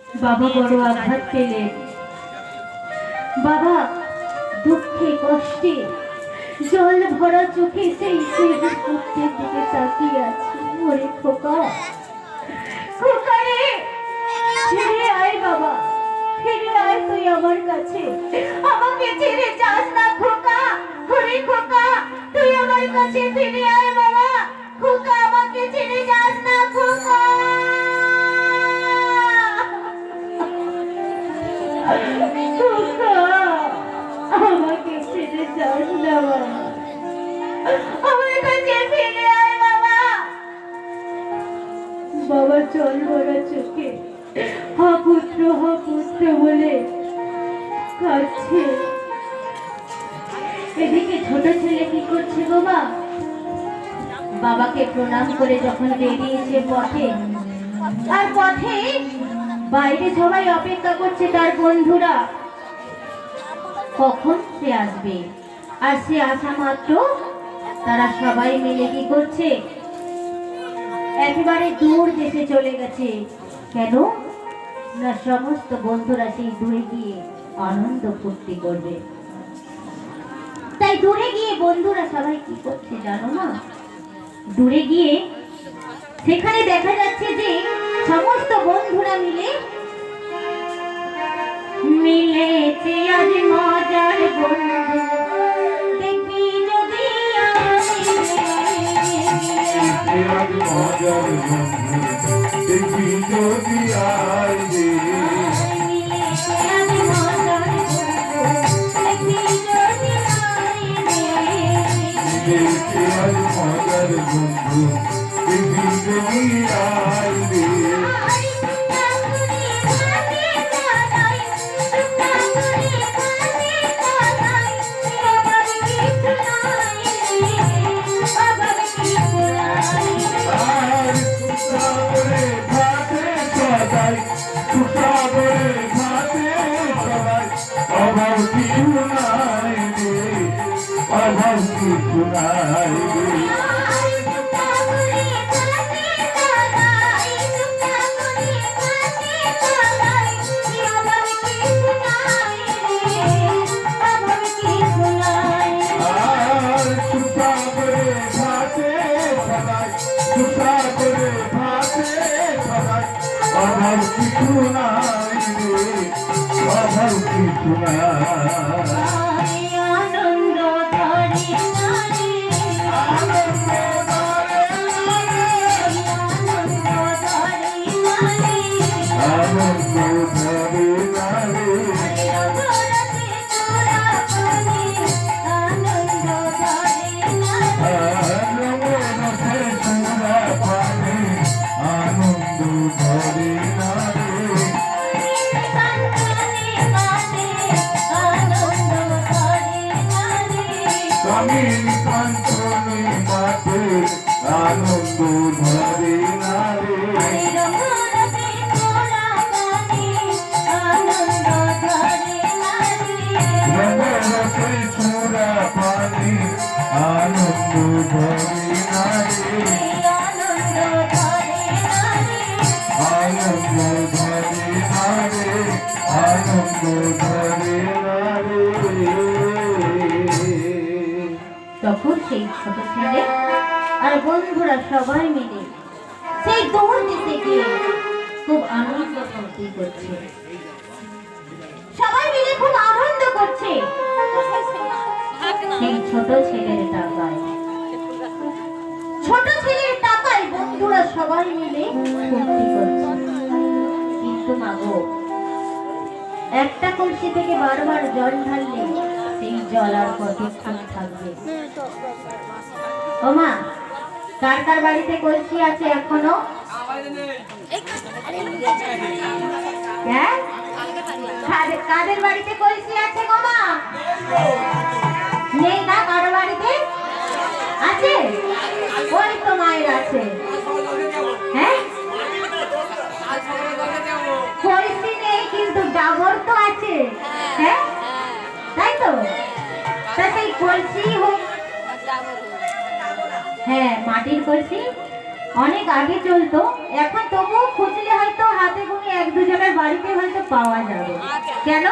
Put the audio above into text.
বাবা বড় আঘাত পেলেন। বাবা দুঃখে কষ্টে জল ভরা চোখে সেই পুত্রের দিকে তাকিয়ে আছে। ওরে খোকা, খোকা রে, ফিরে আয় বাবা, ফিরে আয় তুই আমার কাছে, আমাকে ছেড়ে যাস না খোকা। ওরে খোকা, তুই আমার কাছে ফিরে আয় বাবা, খোকা আমাকে ছেড়ে যাস না খোকা। খোকা আমাকে ছেড়ে যাস না বাবা, আমার কাছে ফিরে আয় বাবা। বাবা জল ভরা চোখে হা পুত্র বলে কাঁদছে। এদিকে ছোট ছেলে কি করছে বাবা? বাবাকে প্রণাম করে যখন বেরিয়েছে পথে, আর পথে বাইরে সবাই অপেক্ষা করছে তার বন্ধুরা কখন সে আসবে। আর সে আসা মাত্র তারা সবাই মিলে কি করছে, একেবারে দূর দেশে চলে গেছে। কেন না সমস্ত বন্ধুরা সেই দূরে গিয়ে আনন্দ ফুর্তি করবে। তাই দূরে গিয়ে বন্ধুরা সবাই কি করছে জানো না? দূরে গিয়ে সেখানে দেখা যাচ্ছে যে সমস্ত বন্ধুরা মিলেছে আজ মজার বন্ধু, দেখবি যদি আজ মজার বন্ধু, দেখবি যদি আইবে। আজ মজার বন্ধু, দেখবি যদি আইবে। অভাব কিছু নাই রে, অভাব কিছু নাই। আনন্দ ধরে নারে, আনন্দ ধরে নারে, আনন্দ ধরে নারে। কামিনী কাঞ্চনী মাতে আনন্দ ধরে নারে। রঙরসে ছোড়া পানি আনন্দ ধরে নারে। আনন্দ ধরে নারে, আনন্দ ধরে নারে। তখন সেই ছোট ছেলে আর বন্ধুরা সবাই মিলে সেই দৌড় দিতে গিয়ে খুব আনন্দ ফুর্তি করছে, সবাই মিলে খুব আনন্দ করছে। সেই ছোট ছেলের টাকায় বন্ধুরা সবাই মিলে ফুর্তি করছে। কিন্তু মাগো, একটা কলসি থেকে বারবার জল ঢাললে সেই জল আর কতক্ষণ থাকবে? ও মা, কার কার বাড়িতে কলসি আছে এখনো? হ্যাঁ, কাদের বাড়িতে কলসি আছে গো মা? নেই না? কারো বাড়িতে আছে? ওই তো মায়ের আছে। হ্যাঁ, কলসি নেই কিন্তু ডাবর তো আছে। হ্যাঁ, তাই তো। তা সেই কলসি হোক, হ্যাঁ মাটির কলসি অনেক আগে চলতো, এখন তবুও খুঁজলে হয়তো হাতে গুনে এক দুজনের বাড়িতে হয়তো পাওয়া যাবে। কেন?